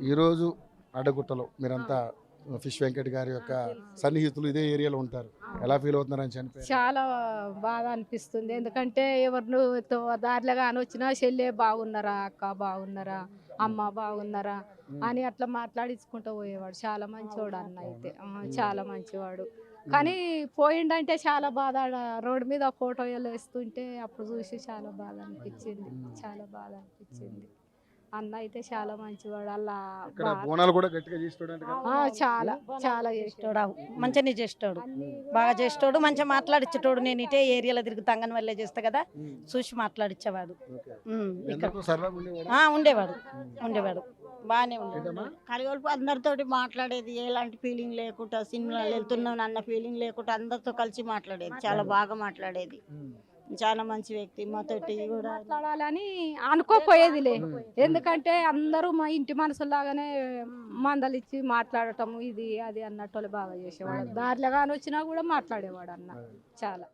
ఈరోజు అడ్డగుట్టలో మీరంతా ఫిష్ వెంకట్ గారి యొక్క సన్నిహితులు ఇదే ఏరియాలో ఉంటారు, ఎలా ఫీల్ అవుతున్నారని చనిపోయి? చాలా బాగా అనిపిస్తుంది. ఎందుకంటే ఎవరిను దారిలో కానీ వచ్చినా చెల్లె బాగున్నారా, అక్క బాగున్నారా, అమ్మ బాగున్నారా అని అట్లా మాట్లాడించుకుంటూ పోయేవాడు. చాలా మంచివాడు అన్న అయితే, చాలా మంచివాడు. కానీ పోయిండంటే చాలా బాధ. రోడ్డు మీద ఫోటోలు వేస్తుంటే అప్పుడు చూసి చాలా బాధ అనిపించింది, చాలా బాధ అనిపించింది. అన్న అయితే చాలా మంచివాడు. అలా ఇక్కడ బోనాలు కూడా గట్టిగా చేస్తాడు, చాలా చాలా చేస్తాడు, మంచిగానే చేస్తాడు, బాగా చేస్తాడు, మంచిగా మాట్లాడిచ్చేటోడు. నేను ఇటే ఏరియాలో తిరుగుతా, అంగన్వాడీలో చేస్తా కదా, చూసి మాట్లాడిచ్చేవాడు. ఉండేవాడు ఉండేవాడు బాగానే ఉండేవాడు. కలిగొలుపు అందరితోటి మాట్లాడేది, ఎలాంటి ఫీలింగ్ లేకుండా, సినిమాలు వెళ్తున్నాను అన్న ఫీలింగ్ లేకుండా అందరితో కలిసి మాట్లాడేది, చాలా బాగా మాట్లాడేది. చాలా మంచి వ్యక్తి. మాతోటి కూడా మాట్లాడాలని అనుకోపోయేదిలే, ఎందుకంటే అందరూ మా ఇంటి మనుషుల్లాగానే మందలిచ్చి మాట్లాడటం ఇది అది అన్నట్టు బాగా చేసేవాడు. దారిలో కానీ వచ్చినా కూడా మాట్లాడేవాడు అన్న చాలా.